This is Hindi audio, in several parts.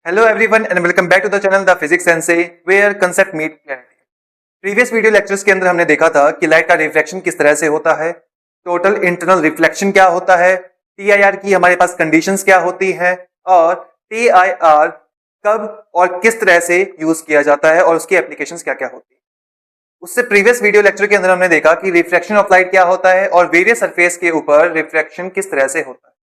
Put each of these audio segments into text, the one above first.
Hello everyone and welcome back to the channel The Physics Sensei where concept meet clarity. Previous video lectures के अंदर हमने देखा था कि लाइट का रिफ्लेक्शन किस तरह से होता है, टोटल इंटरनल रिफ्लेक्शन क्या होता है, TIR की हमारे पास कंडीशंस क्या होती हैं और TIR कब और किस तरह से यूज किया जाता है और उसकी एप्लीकेशंस क्या क्या होती है। उससे प्रीवियस वीडियो लेक्चर के अंदर हमने देखा कि रिफ्लेक्शन ऑफ लाइट क्या होता है और वेरियस सरफेस के ऊपर रिफ्लेक्शन किस तरह से होता है।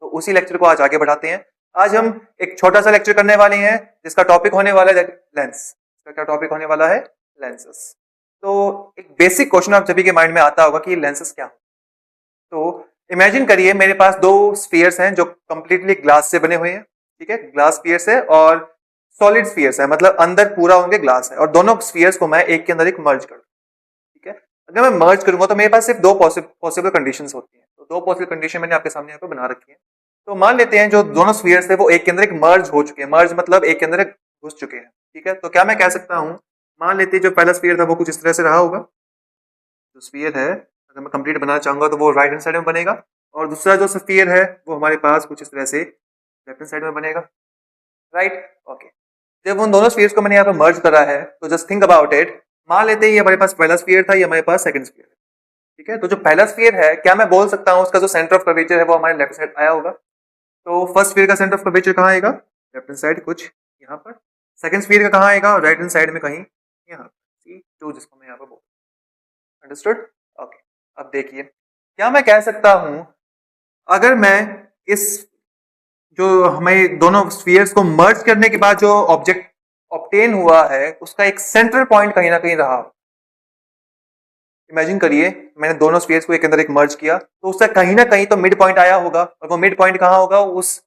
तो उसी लेक्चर को आज आगे बढ़ाते हैं। आज हम एक छोटा सा लेक्चर करने वाले हैं जिसका टॉपिक होने वाला है लेंस। इसका क्या टॉपिक होने वाला है? लेंसेस। तो एक बेसिक क्वेश्चन आप सभी के माइंड में आता होगा कि लेंसेस क्या होते हैं। तो इमेजिन करिए मेरे पास दो स्फीयर्स हैं जो कंप्लीटली ग्लास से बने हुए हैं, ठीक है, ग्लास स्फीयर्स है और सॉलिड स्फीयर्स है, मतलब अंदर पूरा उनके ग्लास है और दोनों स्फीयर्स को मैं एक के अंदर एक मर्ज करूँ, ठीक है। अगर मैं मर्ज करूंगा तो मेरे पास सिर्फ दो पॉसिबल कंडीशंस होती हैं। तो दो पॉसिबल कंडीशन मैंने आपके सामने यहाँ पे बना रखी है। तो मान लेते हैं जो दोनों स्फीयर्स थे वो एक के अंदर एक मर्ज हो चुके हैं, मर्ज मतलब एक के अंदर एक घुस चुके हैं, ठीक है। तो क्या मैं कह सकता हूं, मान लेते हैं जो पहला स्फीयर था वो कुछ इस तरह से रहा होगा। जो स्फीयर है अगर मैं कंप्लीट बनाना चाहूंगा तो वो राइट हैंड साइड में बनेगा और दूसरा जो स्फीयर है वो हमारे पास कुछ इस तरह से लेफ्ट हैंड साइड में बनेगा, राइट। ओके, जब उन दोनों स्फीयर्स को मैंने यहाँ पे मर्ज करा है तो जस्ट थिंक अबाउट इट। मान लेते हैं ये हमारे पास पहला स्फीयर था, ये हमारे पास सेकंड स्फीयर है, ठीक है। तो जो पहला स्फीयर है क्या मैं बोल सकता हूँ उसका जो सेंटर ऑफ कर्वेचर है वो हमारे लेफ्ट साइड आया होगा। तो फर्स्ट स्फीयर का सेंटर ऑफ कर्वेचर कहाँ आएगा? लेफ्ट हैंड साइड कुछ यहाँ पर। सेकंड स्फीयर का कहाँ आएगा? राइट हैंड साइड में कहीं यहाँ पर, C2 जिसको मैं यहाँ पर बोल। अंडरस्टूड? ओके, अब देखिए क्या मैं कह सकता हूं, अगर मैं इस जो हमें दोनों स्फीयर्स को मर्ज करने के बाद जो ऑब्जेक्ट ऑब्टेन हुआ है उसका एक सेंट्रल पॉइंट कहीं ना कहीं रहा। इमेजिन करिए मैंने दोनों स्फीयर्स को एक अंदर एक मर्ज किया तो उसका कहीं ना कहीं तो मिड पॉइंट आया होगा और वो मिड पॉइंट कहाँ होगा? उस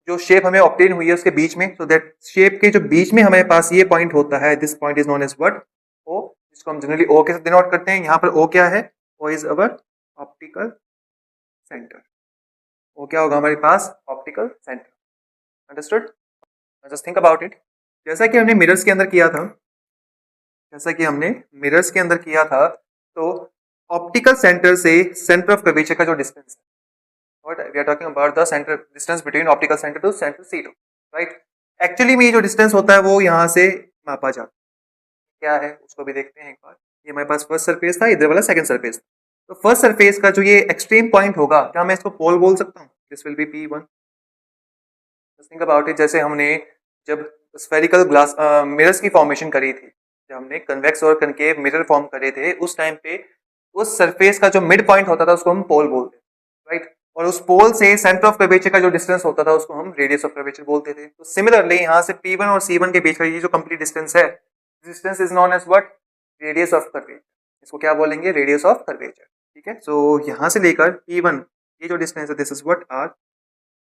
जो शेप हमें ऑब्टेन हुई है उसके बीच में। सो दैट शेप के जो बीच में हमारे पास ये पॉइंट होता है, this point is known as what? O, जिसको हम जनरली ओ के साथ डिनोट करते हैं। यहाँ पर ओ क्या है? O is our optical centre. वो क्या होगा हमारे पास? Optical centre. Understood? Just think about it. जैसा कि हमने मिरर्स के अंदर किया था, तो ऑप्टिकल सेंटर से सेंटर ऑफ कर्वेचर का जो डिस्टेंस है, what we are talking about the centre distance between optical centre to centre C2, right. Actually में ये जो डिस्टेंस होता है वो यहाँ से मापा जाता है। क्या है उसको भी देखते हैं एक बार। ये हमारे पास फर्स्ट सरफेस था, इधर वाला सेकंड सरफेस था। तो फर्स्ट सरफेस का जो ये एक्सट्रीम पॉइंट होगा, क्या मैं इसको पोल बोल सकता हूँ? This will be P1। Think about it, जैसे हमने जब स्फेरिकल ग्लास मिरर्स की फॉर्मेशन करी थी, जब हमने कन्वेक्स और कनकेव मिरर फॉर्म करे थे, उस टाइम पे उस सरफेस का जो मिड पॉइंट होता था उसको हम पोल बोलते थे, राइट। और उस पोल से सेंटर ऑफ कर्वेचर का जो डिस्टेंस होता था उसको हम रेडियस ऑफ कर्वेचर बोलते थे। तो सिमिलरली यहाँ से P1 और C1 के बीच का ये जो कंप्लीट डिस्टेंस है, distance is known as what? Radius of curvature. इसको क्या बोलेंगे? रेडियस ऑफ कर्वेचर, ठीक है। सो यहाँ से लेकर P1 ये जो डिस्टेंस है, this is what? R,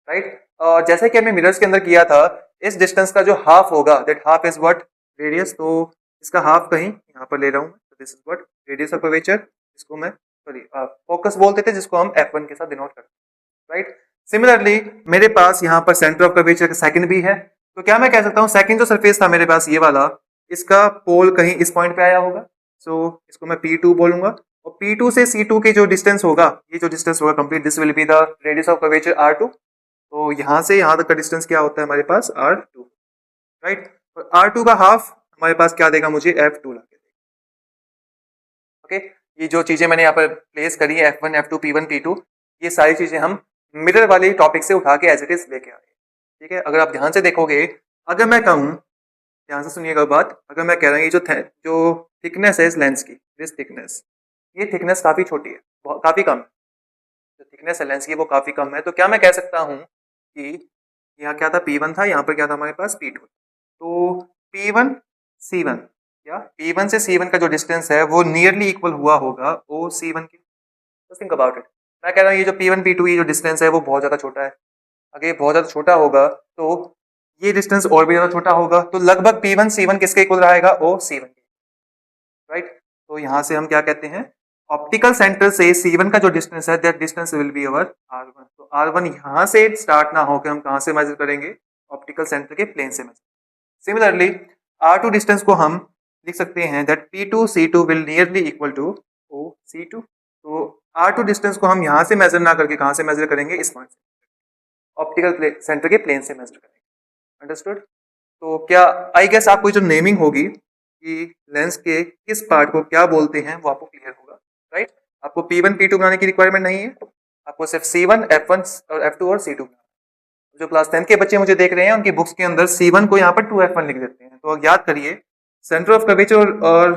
right. और जैसे कि हमने मिरर्स के अंदर किया था, इस डिस्टेंस का जो हाफ होगा, that half is what? Radius. तो इसका हाफ कहीं यहाँ पर ले रहा हूँ, this is what? Radius of curvature. इसको मैं फोकस बोलते थे, जिसको हम F1 के साथ डिनोट करते हैं, राइट। सिमिलरली मेरे पास यहाँ पर सेंटर ऑफ कर्वेचर का सेकंड भी है। तो क्या मैं कह सकता हूँ सेकंड जो सरफेस था मेरे पास ये वाला, इसका पोल कहीं इस पॉइंट पे आया होगा। सो इसको मैं P2 बोलूंगा और P2 से C2 के जो डिस्टेंस होगा, ये जो डिस्टेंस होगा complete, this will be the radius of curvature R2। तो यहाँ से यहाँ तक का डिस्टेंस क्या होता है हमारे पास? R2, right. और R2 का हाफ हमारे पास क्या देगा? मुझे F2 ला के देगा। ओके, ये जो चीजें मैंने यहाँ पर प्लेस करी है, F1, F2, P1, P2, ये सारी चीजें हम मिरर वाले टॉपिक से उठा के एज इट इज लेके आए, ठीक है। अगर आप ध्यान से देखोगे, अगर मैं कहूँ, ध्यान से सुनिएगा बात, अगर मैं कह रहा हूँ ये जो थिकनेस है इस लेंस की, दिस थिकनेस, ये थिकनेस काफी छोटी है, काफी कम है। जो थिकनेस है लेंस की वो काफी कम है। तो क्या मैं कह सकता हूँ कि यहाँ क्या था? P1 था, यहाँ पर क्या था हमारे पास? P2। तो P1 C1 या P1 से C1 का जो डिस्टेंस है वो नियरली इक्वल हुआ होगा OC1 के। तो थिंक अबाउट इट। मैं कह रहा हूँ ये जो P1 P2 ये जो डिस्टेंस है वो बहुत ज्यादा छोटा है। अगर ये बहुत ज्यादा छोटा होगा तो ये डिस्टेंस और भी ज्यादा छोटा होगा। तो लगभग P1 C1 किसके इक्वल रहेगा? OC1 के, राइट। तो यहाँ से हम क्या कहते हैं? ऑप्टिकल सेंटर से C1 का जो डिस्टेंस है, that distance will be our R1। तो R1 यहाँ से स्टार्ट ना होकर हम कहाँ से मेजर करेंगे? ऑप्टिकल सेंटर के प्लेन से मेजर। सिमिलरली R2 डिस्टेंस को हम लिख सकते हैं that P2 C2 will nearly equal to OC2। तो R2 डिस्टेंस को हम यहाँ से मेजर ना करके कहाँ से मेजर करेंगे? इस पॉइंट से, ऑप्टिकल सेंटर के प्लेन से मेजर करेंगे। अंडरस्टूड? तो क्या आई गेस आपको जो नेमिंग होगी कि लेंस के किस पार्ट को क्या बोलते हैं वो आपको क्लियर होगा, राइट? आपको P1 P2 बनाने की रिक्वायरमेंट नहीं है, आपको सिर्फ C1 F1 और F2 और C2। जो क्लास 10 के बच्चे मुझे देख रहे हैं उनकी बुक्स के अंदर C1 को यहाँ पर 2F1 लिख देते हैं। तो याद करिए सेंटर ऑफ कर्वेचर और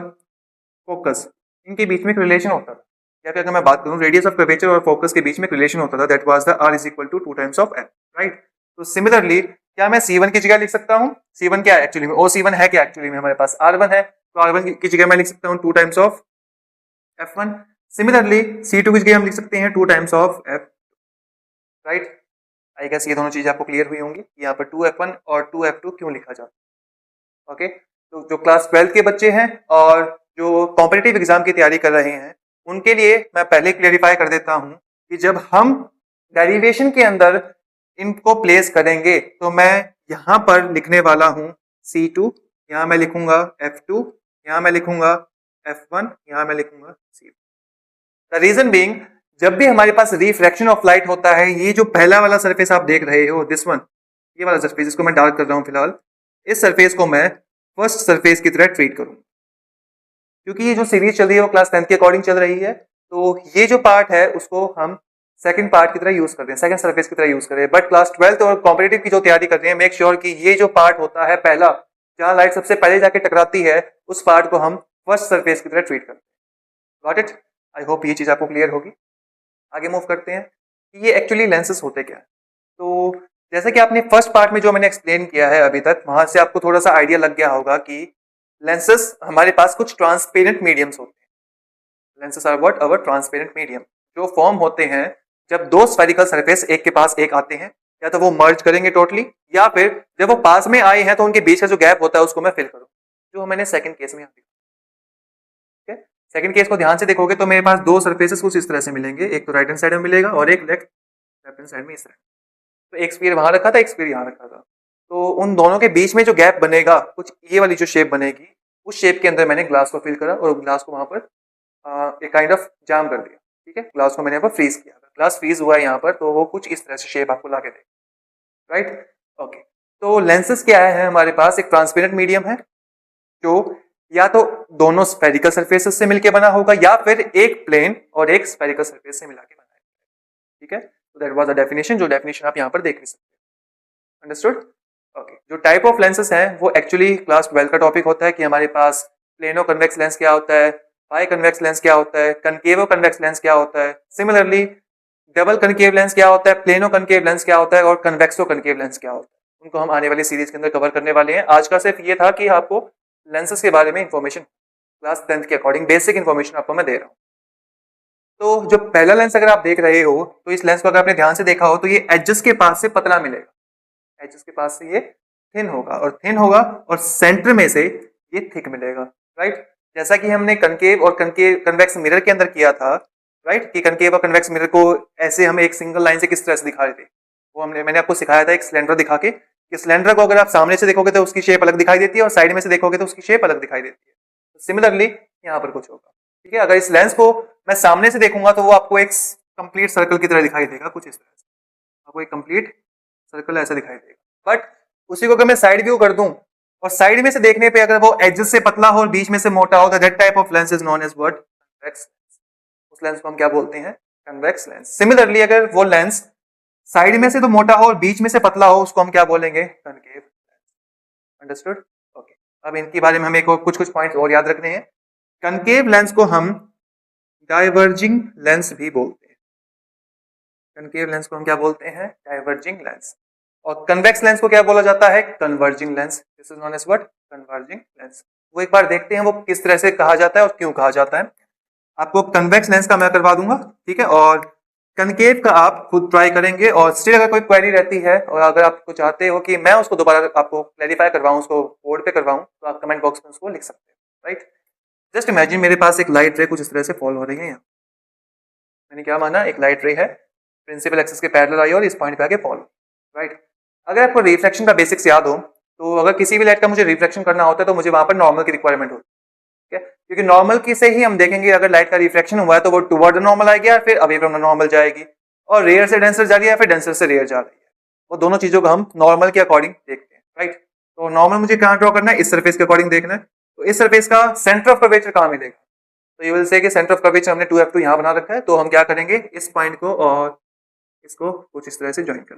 फोकस इनके बीच में एक रिलेशन होता था, या फिर अगर मैं बात करूं रेडियस ऑफ कर्वेचर और फोकस के बीच में रिलेशन होता था, that was the R is equal to 2 times of F, right? तो सिमिलरली क्या मैं C1 की जगह लिख सकता हूं, C1 क्या है एक्चुअली में, OC1 है क्या एक्चुअली में हमारे पास R1 है, तो R1 की जगह मैं लिख सकता हूं 2 times of F1। Similarly C2 की जगह हम लिख सकते हैं 2 times of F, right? I guess ये दोनों चीजें आपको क्लियर हुई होंगी, यहाँ पर 2F1 और 2F2 क्यों लिखा जाता है। ओके, तो जो क्लास 12 के बच्चे हैं और जो कॉम्पिटिटिव एग्जाम की तैयारी कर रहे हैं उनके लिए मैं पहले क्लियरिफाई कर देता हूं कि जब हम डेरिवेशन के अंदर इनको प्लेस करेंगे तो मैं यहां पर लिखने वाला हूं C2, यहां मैं लिखूंगा F2, यहां मैं लिखूंगा F1, यहां मैं लिखूंगा C2। द रीजन बीइंग जब भी हमारे पास रिफ्रैक्शन ऑफ लाइट होता है, ये जो पहला वाला सरफेस आप देख रहे हो दिस वन, ये वाला सरफेस जिसको मैं डार्क कर रहा हूं फिलहाल, इस सरफेस को मैं फर्स्ट सरफेस की तरह ट्रीट करूं, क्योंकि ये जो सीरीज चल रही है वो क्लास 10 के अकॉर्डिंग चल रही है। तो ये जो पार्ट है उसको हम सेकंड पार्ट की तरह यूज कर रहे हैं, सेकंड सरफेस की तरह यूज कर रहे हैं। बट क्लास 12 और कॉम्पिटिटिव की जो तैयारी कर रहे हैं, मेक श्योर कि ये जो पार्ट होता है पहला, जहां लाइट सबसे पहले जाके टकराती है, उस पार्ट को हम फर्स्ट सरफेस की तरह ट्रीट करते हैं। Got it? आई होप ये चीज आपको क्लियर होगी। आगे मूव करते हैं कि ये एक्चुअली लेंसेस होते क्या है। तो जैसे कि आपने फर्स्ट पार्ट में जो मैंने एक्सप्लेन किया है अभी तक, वहां से आपको थोड़ा सा आइडिया लग गया होगा कि लेंसेस हमारे पास कुछ ट्रांसपेरेंट मीडियम्स होते हैं। Lenses are what? Our transparent medium, जो फॉर्म होते हैं जब दो स्फेरिकल सरफेस एक के पास एक आते हैं, या तो वो मर्ज करेंगे टोटली, या फिर जब वो पास में आए हैं तो उनके बीच का जो गैप होता है उसको मैं फिल करूं, जो मैंने सेकंड केस में दिखाया। सेकंड केस को ध्यान से देखोगे तो मेरे पास दो सरफेसेस कुछ इस तरह से मिलेंगे, एक तो राइट हैंड साइड में मिलेगा और एक लेफ्ट हैंड साइड में इस तरह। तो एक स्फीयर वहां रखा था, एक स्फीयर यहाँ रखा था, तो उन दोनों के बीच में जो गैप बनेगा, कुछ ये वाली जो शेप बनेगी, उस शेप के अंदर मैंने ग्लास को फिल करा और ग्लास को वहां पर एक काइंड ऑफ जाम कर दिया। ठीक है, ग्लास को मैंने यहाँ पर फ्रीज किया, ग्लास फ्रीज हुआ है यहाँ पर, तो वो कुछ इस तरह से शेप आपको ला के देगा, राइट? ओके, तो लेंसेस क्या है हमारे पास? एक ट्रांसपेरेंट मीडियम है जो या तो दोनों स्फेरिकल सरफेसेस से मिलकर बना होगा, या फिर एक प्लेन और एक स्फेरिकल सरफेस से मिला के बना है। ठीक है, तो दैट वाज द डेफिनेशन, जो डेफिनेशन आप यहाँ पर देख भी सकते हैं। अंडरस्टूड? ओके, जो टाइप ऑफ लेंसेस हैं वो एक्चुअली क्लास 12 का टॉपिक होता है कि हमारे पास प्लेनो कन्वेक्स लेंस क्या होता है, बाई कन्वेक्स लेंस क्या होता है, कनकेवो कन्वेक्स लेंस क्या होता है, सिमिलरली डबल कनकेव लेंस क्या होता है, प्लेनो कनकेव लेंस क्या होता है, और कन्वेक्सो कनकेव लेंस क्या होता है। उनको हम आने वाली सीरीज के अंदर कवर करने वाले हैं। आज का सिर्फ ये था कि आपको लेंसेस के बारे में इंफॉर्मेशन क्लास 10 के अकॉर्डिंग बेसिक इंफॉर्मेशन आपको मैं दे रहा हूँ। तो जो पहला लेंस अगर आप देख रहे हो, तो इस लेंस को अगर आपने ध्यान से देखा हो तो ये एजेस के पास से पतला मिलेगा, एजेस के पास से ये थिन होगा, और थिन होगा और सेंटर में से ये थिक मिलेगा, राइट? जैसा कि हमने कनकेव और कन्वेक्स मिरर के अंदर किया था, राइट? कि कनकेव और कन्वेक्स मिरर को ऐसे हम एक सिंगल लाइन से किस तरह से दिखा रहे थे, वो मैंने आपको सिखाया था एक सिलेंडर दिखा के, कि सिलेंडर को अगर आप सामने से देखोगे तो उसकी शेप अलग दिखाई देती है और साइड में से देखोगे तो उसकी शेप अलग दिखाई देती है। तो सिमिलरली यहाँ पर कुछ होगा। ठीक है, अगर इस लेंस को मैं सामने से देखूंगा तो वो आपको एक कंप्लीट सर्कल की तरह दिखाई देगा, कुछ इस तरह से आपको एक कंप्लीट सर्कल ऐसा दिखाई देगा। बट उसी को अगर मैं साइड व्यू कर दूं और साइड में से देखने पे अगर वो एजेस से पतला हो और बीच में से मोटा हो, तो that type of lens is known as what? Convex lens. उस लेंस को हम क्या बोलते हैं? Convex lens. सिमिलरली अगर वो लेंस साइड में से तो मोटा हो और बीच में से पतला हो, उसको हम क्या बोलेंगे? Concave lens. अंडरस्टूड? ओके, अब इनके बारे में हमें कुछ पॉइंट्स और याद रखने हैं। कनकेव लेंस को हम डाइवर्जिंग लेंस भी बोलते हैं। कनकेव लेंस को हम क्या बोलते हैं? Diverging lens. और कन्वेक्स लेंस को क्या बोला जाता है? Converging lens. This is known as what? Converging lens. वो एक बार देखते हैं वो किस तरह से कहा जाता है और क्यों कहा जाता है। आपको कन्वेक्स लेंस का मैं करवा दूंगा, ठीक है, और कनकेव का आप खुद ट्राई करेंगे। और स्टिल अगर कोई क्वेरी रहती है और अगर आपको चाहते हो कि मैं उसको दोबारा आपको क्लैरिफाई करवाऊं, उसको बोर्ड पे करवाऊं, तो आप कमेंट बॉक्स में उसको लिख सकते हैं, राइट? जस्ट इमेजिन मेरे पास एक लाइट रे कुछ इस तरह से फॉल हो रही है यहाँ। मैंने क्या माना? एक लाइट रे है, प्रिंसिपल एक्सिस के पैरेलल आई और इस पॉइंट पे आके फॉल, राइट? अगर आपको रिफ्लेक्शन का बेसिक्स याद हो तो अगर किसी भी लाइट का मुझे रिफ्लेक्शन करना होता है तो मुझे वहां पर नॉर्मल की रिक्वायरमेंट होती है, क्योंकि नॉर्मल की से ही हम देखेंगे अगर लाइट का रिफ्लेक्शन हुआ है तो वो टुवर्ड नॉर्मल आएगी या फिर अवे फ्रॉम नॉर्मल जाएगी, और रेयर से डेंसर जा रही है या फिर डेंसर से रेयर जा रही है। वो दोनों चीजों को हम नॉर्मल के अकॉर्डिंग देखते हैं, राइट। तो नॉर्मल मुझे कहाँ ड्रॉ करना है, इस सरफेस के अकॉर्डिंग देखना है। तो इस सरफेस का सेंटर ऑफ कर्वेचर कहाँ मिलेगा, तो ये विल से कि सेंटर ऑफ कर्वेचर हमने 2f2 यहाँ बना रखा है, तो हम क्या करेंगे, इस पॉइंट को और इसको कुछ इस तरह से ज्वाइन कर,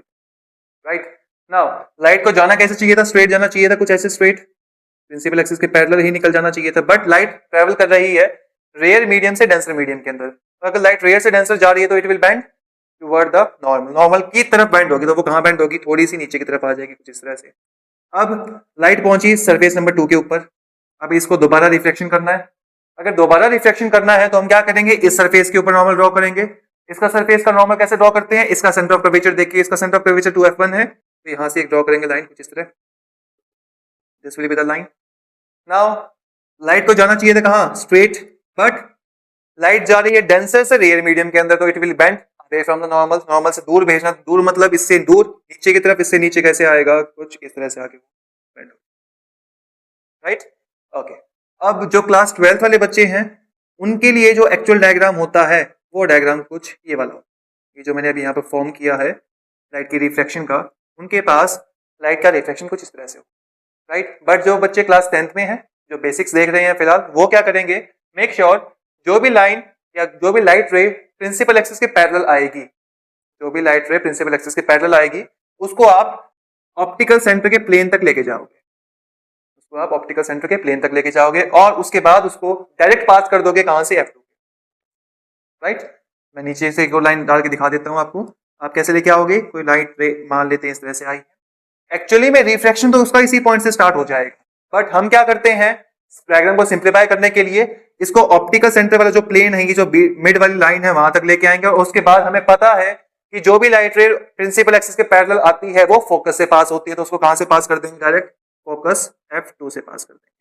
राइट। नाउ लाइट को जाना कैसे चाहिए था, स्ट्रेट जाना चाहिए था, कुछ ऐसे स्ट्रेट प्रिंसिपल एक्सिस के पैरेलल ही निकल जाना चाहिए था, बट लाइट ट्रेवल कर रही है रेयर मीडियम से डेंसर मीडियम के अंदर। अगर लाइट रेयर से डेंसर जा रही है तो it will bend toward the normal, normal की तरफ बेंड होगी, तो वो कहाँ बेंड होगी, थोड़ी सी नीचे की तरफ आ जाएगी, कुछ इस तरह से। अब लाइट पहुंची सरफेस नंबर 2 के ऊपर, अब इसको दोबारा रिफ्लेक्शन करना है। अगर दोबारा रिफ्लेक्शन करना है तो हम क्या करेंगे, इस सरफेस के ऊपर नॉर्मल ड्रॉ करेंगे। इसका सरफेस का नॉर्मल कैसे ड्रॉ करते हैं, इसका सेंटर ऑफ कर्वेचर देखिए, इसका सेंटर ऑफ कर्वेचर 2f1 है, तो यहां से एक ड्रॉ करेंगे लाइन कुछ इस तरह, this will be the line. Now light को जाना चाहिए था कहां, स्ट्रेट, बट लाइट जा रही है डेंसर से रेयर मीडियम के अंदर, तो it will bend away from the normal, normal से दूर भेजना, दूर मतलब इससे दूर नीचे की तरफ, इससे नीचे कैसे आएगा, कुछ इस तरह से आगे बेंड, राइट। ओके, अब जो क्लास 12th वाले बच्चे हैं उनके लिए जो एक्चुअल डायग्राम होता है वो डायग्राम कुछ ये वाला, ये जो मैंने अभी यहाँ पर फॉर्म किया है लाइट की रिफ्लेक्शन का, उनके पास लाइट का रिफ्लेक्शन कुछ इस तरह से हो, राइट। बट जो बच्चे क्लास 10th में हैं, जो बेसिक्स देख रहे हैं फिलहाल, वो क्या करेंगे, मेक श्योर जो भी लाइन या जो भी लाइट रे प्रिंसिपल एक्सिस के पैरेलल आएगी, जो भी लाइट रे प्रिंसिपल एक्सिस के पैरेलल आएगी, उसको आप ऑप्टिकल सेंटर के प्लेन तक लेके जाओगे, उसको आप ऑप्टिकल सेंटर के प्लेन तक लेके जाओगे और उसके बाद उसको डायरेक्ट पास कर दोगे कहां से, f2, राइट। मैं नीचे से एक और लाइन डाल के दिखा देता हूं आपको, आप कैसे लेके आओगे, कोई लाइट रे मान लेते हैं इस तरह से आई, एक्चुअली में रिफ्लेक्शन तो उसका इसी पॉइंट से स्टार्ट हो जाएगा, बट हम क्या करते हैं डायग्राम को सिंप्लीफाई करने के लिए इसको ऑप्टिकल सेंटर वाला जो प्लेन है, जो मिड वाली लाइन है वहां तक लेके आएंगे, और उसके बाद हमें पता है कि जो भी लाइट रे प्रिंसिपल एक्सिस के पैरेलल आती है वो फोकस से पास होती है, तो उसको कहां से पास कर देंगे, डायरेक्ट फोकस f2 से पास कर देंगे,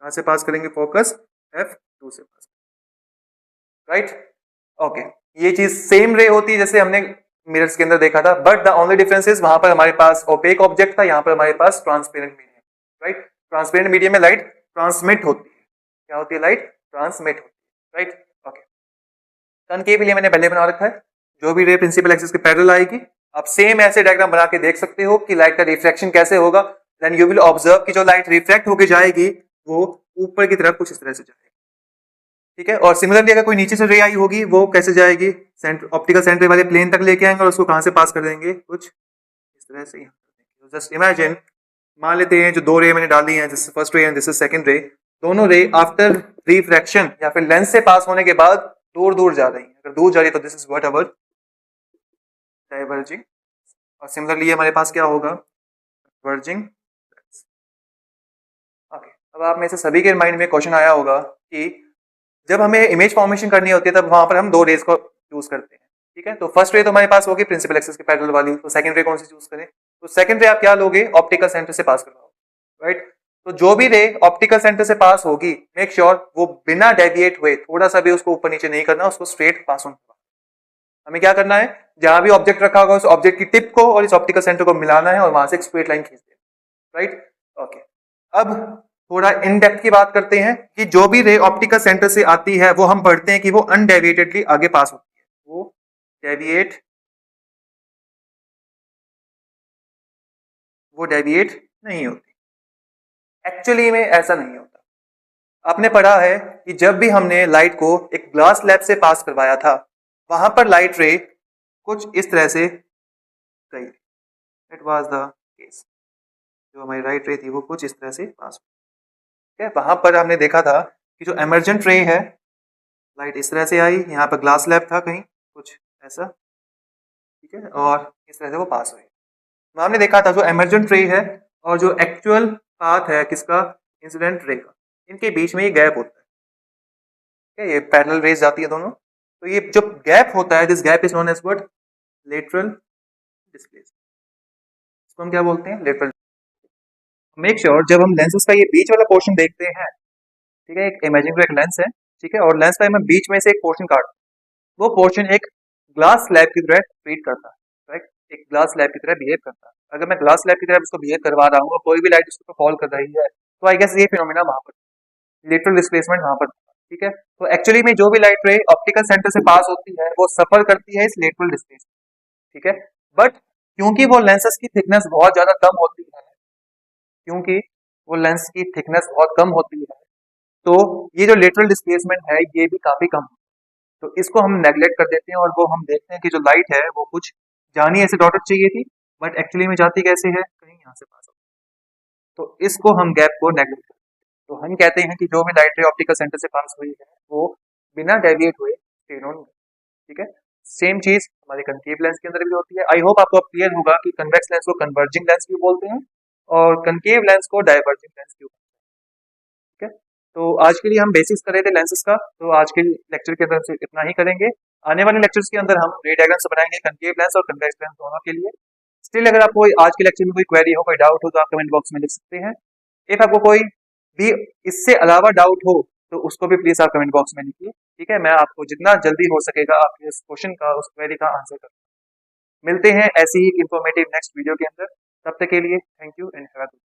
कहां से पास करेंगे, फोकस f2 से पास, राइट। ओके, ये चीज सेम रे होती है जैसे हमने मिरर्स के अंदर देखा था, but the only difference is वहां पर हमारे पास ओपेक ऑब्जेक्ट था, यहाँ पर हमारे पास transparent medium, right. Transparent medium में लाइट ट्रांसमिट होती है, क्या होती है, लाइट ट्रांसमिट होती है, राइट। ओके, कनकेव के लिए मैंने पहले बना रखा है, जो भी रे प्रिंसिपल एक्सिस के पैरेलल आएगी आप सेम ऐसे डायग्राम बना के देख सकते हो कि लाइट का रिफ्लेक्शन कैसे होगा, देन यू विल ऑब्जर्व कि जो लाइट रिफ्लेक्ट होकर जाएगी वो ऊपर की तरफ कुछ इस तरह से जाएगी, ठीक है। और सिमिलरली अगर कोई नीचे से रे आई होगी वो कैसे जाएगी, ऑप्टिकल सेंटर वाले प्लेन तक लेके आएंगे और उसको कहां से पास कर देंगे, कुछ इस तरह से। जस्ट इमेजिन, मान लेते हैं जो दो रे मैंने डाली हैं, this first ray and this is second रे, दोनों रे आफ्टर रिफ्रैक्शन या फिर लेंस से पास होने के बाद दूर दूर जा रही है, अगर दूर जा रही है तो this is what ever diverging, और सिमिलरली हमारे पास क्या होगा, वर्जिंग। ओके, अब आप में से सभी के माइंड में क्वेश्चन आया होगा कि जब हमें इमेज फॉर्मेशन करनी होती है तब वहां पर हम दो रेज को यूज करते हैं, ठीक है। तो फर्स्ट रे तो हमारे पास होगी प्रिंसिपल एक्सिस के पैरेलल वाली, तो सेकंड रे कौन सी चूज करें, तो सेकंड रे आप क्या लोगे, ऑप्टिकल सेंटर से पास करवाओगे, राइट। तो जो भी रे ऑप्टिकल सेंटर से पास होगी मेक श्योर वो बिना डेविएट हुए, थोड़ा सा भी उसको ऊपर नीचे नहीं करना, उसको स्ट्रेट पास ऑन करना। हमें क्या करना है, जहां भी ऑब्जेक्ट रखा होगा उस ऑब्जेक्ट की टिप को और इस ऑप्टिकल सेंटर को मिलाना है और वहां से एक स्ट्रेट लाइन खींच देना, राइट। ओके, अब थोड़ा इन डेप्थ की बात करते हैं कि जो भी रे ऑप्टिकल सेंटर से आती है वो हम पढ़ते हैं कि वो अनडेविएटेडली आगे पास होती है, वो डेविएट नहीं होती, एक्चुअली में ऐसा नहीं होता। आपने पढ़ा है कि जब भी हमने लाइट को एक ग्लास स्लैब से पास करवाया था वहां पर लाइट रे कुछ इस तरह से गई, इट वाज द केस, जो हमारी राइट रे थी वो कुछ इस तरह से पास, ठीक है। वहां पर हमने देखा था कि जो एमर्जेंट रे है लाइट इस तरह से आई, यहाँ पर ग्लास स्लैब था कहीं कुछ ऐसा, ठीक है, और इस तरह से वो पास हुई। तो हमने देखा था जो एमर्जेंट रे है और जो एक्चुअल पाथ है किसका, इंसिडेंट रे का, इनके बीच में ये गैप होता है, ठीक है, ये पैरेलल रेज जाती है दोनों, तो ये जो गैप होता है this gap is known as what, lateral displacement, इसको हम क्या बोलते हैं, लेटरल। मेक श्योर जब हम लेंसेज का ये बीच वाला पोर्शन देखते हैं, ठीक है, एक इमेजिनरी एक लेंस है, ठीक है, और लेंस का मैं बीच में से एक पोर्शन काट, वो पोर्शन एक ग्लास स्लैब की तरह ट्रीट करता है, राइट, एक ग्लास स्लैब की तरह बिहेव करता है। अगर मैं ग्लास स्लैब की तरह उसको बिहेव करवा रहा हूँ और कोई भी लाइट उसको फॉल कर रही है तो आई गेस ये फिनोमिना वहां पर लेटरल डिस्प्लेसमेंट वहां पर, ठीक है। तो एक्चुअली में जो भी लाइट रे ऑप्टिकल सेंटर से पास होती है वो सफर करती है इस लेटरल डिस्प्लेसमेंट, ठीक है, बट क्योंकि वो लेंसेज की थिकनेस बहुत ज्यादा कम होती है क्योंकि वो लेंस की थिकनेस बहुत कम होती है, तो ये जो लेटरल डिस्प्लेसमेंट है ये भी काफी कम है। तो इसको हम नेग्लेक्ट कर देते हैं और वो हम देखते हैं कि जो लाइट है वो कुछ जानी ऐसे डॉटेड चाहिए थी, बट एक्चुअली में जाती कैसे है, कहीं यहाँ से पास होती है। तो इसको हम गैप को नेग्लेक्ट करते हैं। तो हम कहते हैं कि जो भी लाइट रे ऑप्टिकल सेंटर से पास हुई है वो बिना डेविएट हुए स्टेन ऑन, ठीक है। सेम चीज हमारे कनकेव लेंस के अंदर भी होती है। आई होप आपको क्लियर होगा कि कन्वेक्स लेंस को कन्वर्जिंग लेंस भी बोलते हैं और कनकेव लेंस को डाइवर्जिंग लेंस भी, ठीक है। तो आज के लिए हम बेसिक्स कर रहे थे लेंसेज का, तो आज के लेक्चर के अंदर सिर्फ इतना ही करेंगे। आने वाले लेक्चर्स के अंदर हम रे डायग्राम्स बनाएंगे कनकेव लेंस और कन्वेक्स लेंस दोनों के लिए। स्टिल अगर आपको आज के लेक्चर में कोई क्वेरी हो, कोई डाउट हो, तो आप कमेंट बॉक्स में लिख सकते हैं। इफ आपको कोई भी इससे अलावा डाउट हो तो उसको भी प्लीज आप कमेंट बॉक्स में लिखिए, ठीक है। मैं आपको जितना जल्दी हो सकेगा आपके इस क्वेश्चन का, उस क्वेरी का आंसर करूंगा। मिलते हैं ऐसी ही इंफॉर्मेटिव नेक्स्ट वीडियो के अंदर। तब तक के लिए thank you and have a good day.